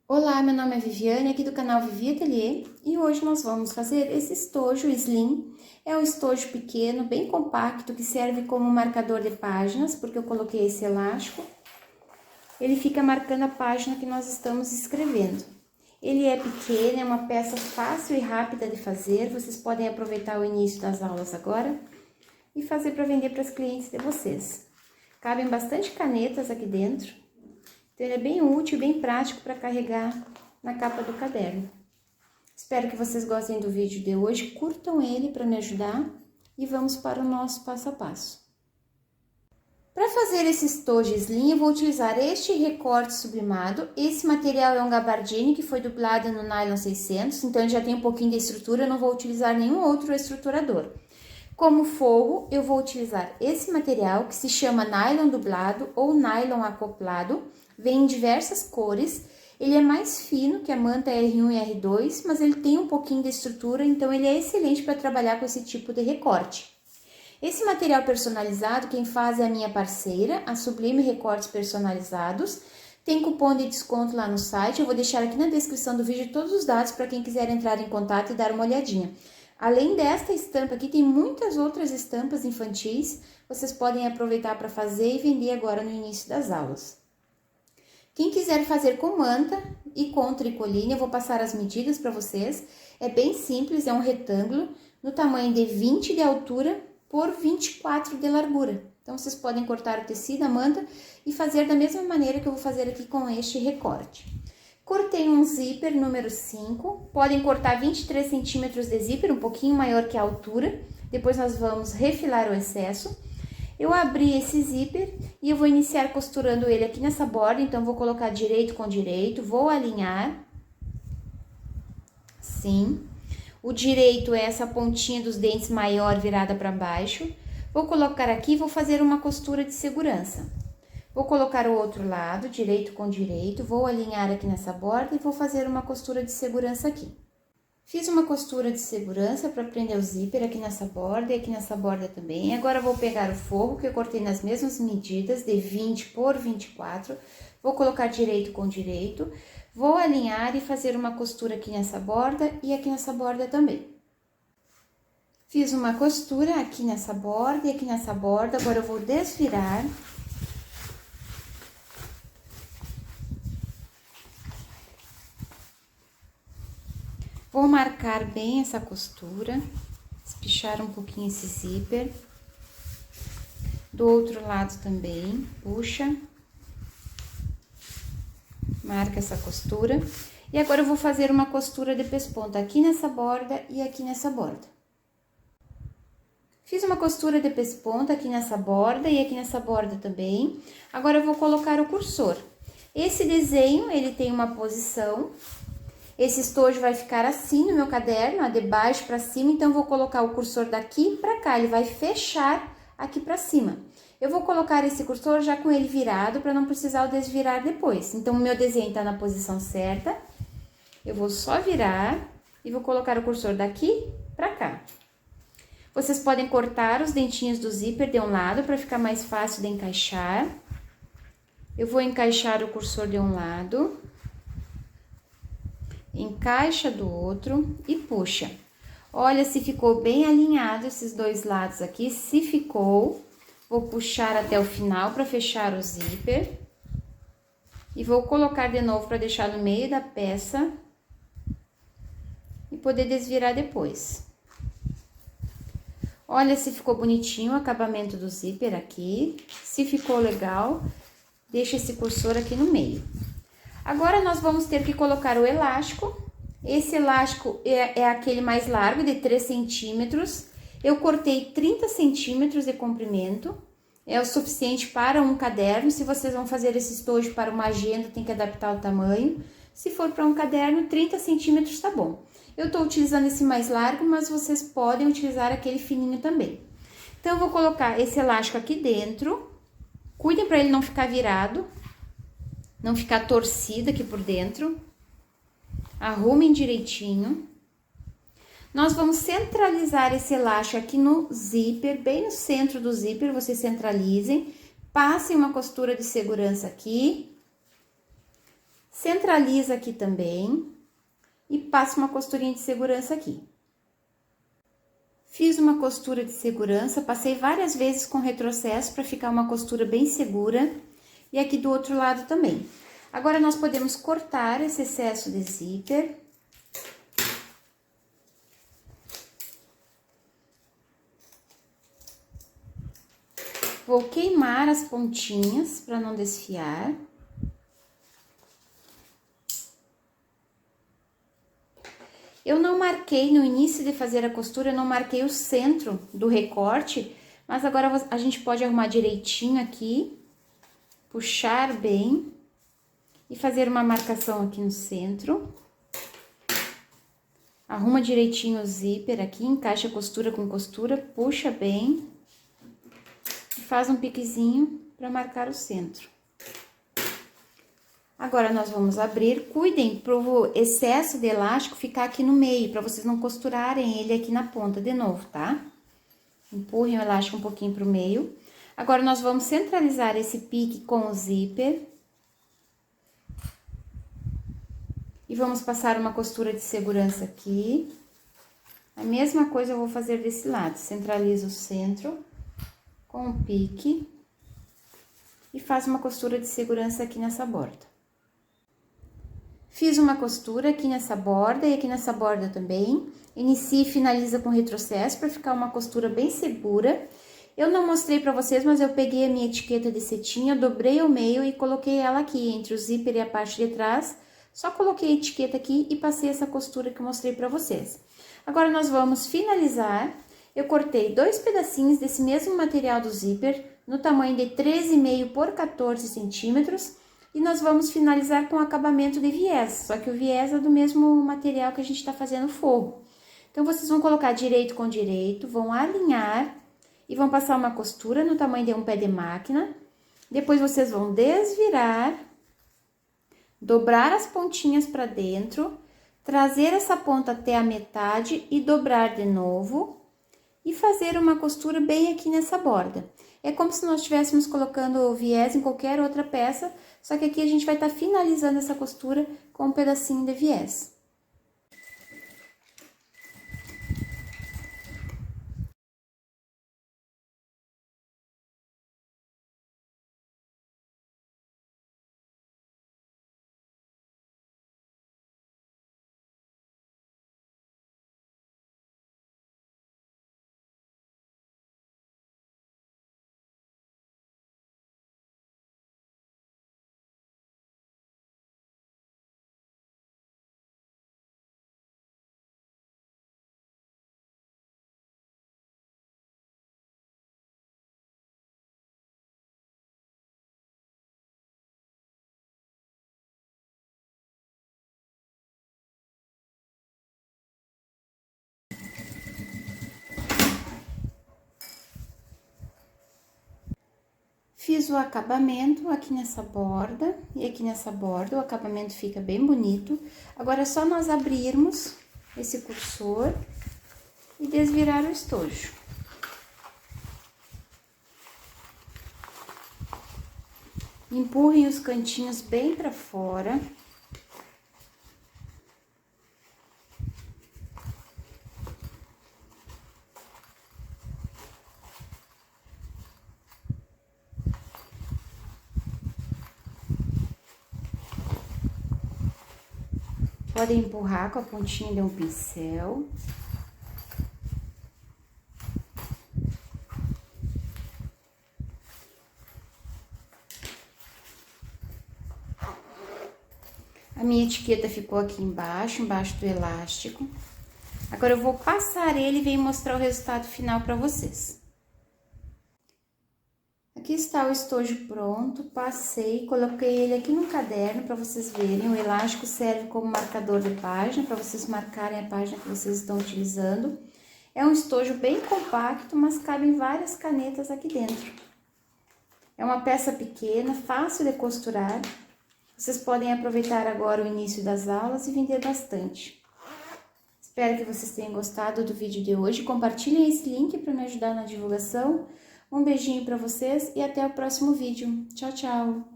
Olá, meu nome é Viviane, aqui do canal Vivi Ateliê, e hoje nós vamos fazer esse estojo slim. É um estojo pequeno, bem compacto, que serve como marcador de páginas, porque eu coloquei esse elástico. Ele fica marcando a página que nós estamos escrevendo. Ele é pequeno, é uma peça fácil e rápida de fazer, vocês podem aproveitar o início das aulas agora e fazer para vender para as clientes de vocês. Cabem bastante canetas aqui dentro. Então, ele é bem útil, bem prático para carregar na capa do caderno. Espero que vocês gostem do vídeo de hoje, curtam ele para me ajudar e vamos para o nosso passo a passo. Para fazer esse estojo slim, eu vou utilizar este recorte sublimado. Esse material é um gabardine que foi dublado no nylon 600, então ele já tem um pouquinho de estrutura, eu não vou utilizar nenhum outro estruturador. Como forro, eu vou utilizar esse material que se chama nylon dublado ou nylon acoplado. Vem em diversas cores, ele é mais fino que a manta R1 e R2, mas ele tem um pouquinho de estrutura, então ele é excelente para trabalhar com esse tipo de recorte. Esse material personalizado, quem faz é a minha parceira, a Sublime Recortes Personalizados. Tem cupom de desconto lá no site, eu vou deixar aqui na descrição do vídeo todos os dados para quem quiser entrar em contato e dar uma olhadinha. Além desta estampa aqui, tem muitas outras estampas infantis, vocês podem aproveitar para fazer e vender agora no início das aulas. Quem quiser fazer com manta e com tricoline, eu vou passar as medidas para vocês. É bem simples, é um retângulo no tamanho de 20 de altura por 24 de largura. Então, vocês podem cortar o tecido, a manta, e fazer da mesma maneira que eu vou fazer aqui com este recorte. Cortei um zíper número 5, podem cortar 23 centímetros de zíper, um pouquinho maior que a altura. Depois nós vamos refilar o excesso. Eu abri esse zíper e eu vou iniciar costurando ele aqui nessa borda, então vou colocar direito com direito, vou alinhar, sim. O direito é essa pontinha dos dentes maior virada para baixo. Vou colocar aqui e vou fazer uma costura de segurança. Vou colocar o outro lado, direito com direito, vou alinhar aqui nessa borda e vou fazer uma costura de segurança aqui. Fiz uma costura de segurança para prender o zíper aqui nessa borda e aqui nessa borda também. Agora, vou pegar o forro que eu cortei nas mesmas medidas, de 20 por 24. Vou colocar direito com direito. Vou alinhar e fazer uma costura aqui nessa borda e aqui nessa borda também. Fiz uma costura aqui nessa borda e aqui nessa borda. Agora, eu vou desvirar. Vou marcar bem essa costura, espichar um pouquinho esse zíper. Do outro lado também, puxa. Marca essa costura. E agora eu vou fazer uma costura de pesponta aqui nessa borda e aqui nessa borda. Fiz uma costura de pesponta aqui nessa borda e aqui nessa borda também. Agora eu vou colocar o cursor. Esse desenho, ele tem uma posição. Esse estojo vai ficar assim no meu caderno, ó, de baixo para cima, então eu vou colocar o cursor daqui para cá, ele vai fechar aqui para cima. Eu vou colocar esse cursor já com ele virado, para não precisar o desvirar depois. Então, o meu desenho tá na posição certa, eu vou só virar e vou colocar o cursor daqui para cá. Vocês podem cortar os dentinhos do zíper de um lado, para ficar mais fácil de encaixar. Eu vou encaixar o cursor de um lado. Encaixa do outro e puxa. Olha se ficou bem alinhado esses dois lados aqui. Se ficou, vou puxar até o final para fechar o zíper. E vou colocar de novo para deixar no meio da peça e poder desvirar depois. Olha se ficou bonitinho o acabamento do zíper aqui. Se ficou legal, deixa esse cursor aqui no meio. Agora, nós vamos ter que colocar o elástico. Esse elástico é aquele mais largo, de 3 centímetros. Eu cortei 30 centímetros de comprimento. É o suficiente para um caderno. Se vocês vão fazer esse estojo para uma agenda, tem que adaptar o tamanho. Se for para um caderno, 30 centímetros tá bom. Eu tô utilizando esse mais largo, mas vocês podem utilizar aquele fininho também. Então, eu vou colocar esse elástico aqui dentro. Cuidem para ele não ficar virado. Não ficar torcida aqui por dentro. Arrumem direitinho. Nós vamos centralizar esse elástico aqui no zíper, bem no centro do zíper, vocês centralizem. Passem uma costura de segurança aqui. Centraliza aqui também e passa uma costurinha de segurança aqui. Fiz uma costura de segurança, passei várias vezes com retrocesso para ficar uma costura bem segura. E aqui do outro lado também. Agora, nós podemos cortar esse excesso de zíper. Vou queimar as pontinhas para não desfiar. Eu não marquei no início de fazer a costura, eu não marquei o centro do recorte, mas agora a gente pode arrumar direitinho aqui, puxar bem e fazer uma marcação aqui no centro. Arruma direitinho o zíper aqui, encaixa costura com costura, puxa bem e faz um piquezinho para marcar o centro. Agora, nós vamos abrir. Cuidem pro excesso de elástico ficar aqui no meio, para vocês não costurarem ele aqui na ponta de novo, tá? Empurrem o elástico um pouquinho pro meio. Agora, nós vamos centralizar esse pique com o zíper. E vamos passar uma costura de segurança aqui. A mesma coisa eu vou fazer desse lado. Centraliza o centro com o pique. E faz uma costura de segurança aqui nessa borda. Fiz uma costura aqui nessa borda e aqui nessa borda também. Inicia e finaliza com retrocesso para ficar uma costura bem segura. Eu não mostrei para vocês, mas eu peguei a minha etiqueta de cetim, eu dobrei ao meio e coloquei ela aqui entre o zíper e a parte de trás. Só coloquei a etiqueta aqui e passei essa costura que eu mostrei para vocês. Agora, nós vamos finalizar. Eu cortei 2 pedacinhos desse mesmo material do zíper, no tamanho de 13,5 por 14 centímetros. E nós vamos finalizar com acabamento de viés, só que o viés é do mesmo material que a gente tá fazendo forro. Então, vocês vão colocar direito com direito, vão alinhar e vão passar uma costura no tamanho de um pé de máquina. Depois, vocês vão desvirar, dobrar as pontinhas para dentro, trazer essa ponta até a metade e dobrar de novo. E fazer uma costura bem aqui nessa borda. É como se nós estivéssemos colocando o viés em qualquer outra peça, só que aqui a gente vai estar finalizando essa costura com um pedacinho de viés. Fiz o acabamento aqui nessa borda e aqui nessa borda, o acabamento fica bem bonito. Agora, é só nós abrirmos esse cursor e desvirar o estojo. Empurrem os cantinhos bem pra fora. Podem empurrar com a pontinha de um pincel. A minha etiqueta ficou aqui embaixo do elástico. Agora, eu vou passar ele e venho mostrar o resultado final para vocês. Aqui está o estojo pronto, passei, coloquei ele aqui no caderno para vocês verem. O elástico serve como marcador de página, para vocês marcarem a página que vocês estão utilizando. É um estojo bem compacto, mas cabem várias canetas aqui dentro. É uma peça pequena, fácil de costurar. Vocês podem aproveitar agora o início das aulas e vender bastante. Espero que vocês tenham gostado do vídeo de hoje. Compartilhem esse link para me ajudar na divulgação. Um beijinho para vocês e até o próximo vídeo. Tchau, tchau!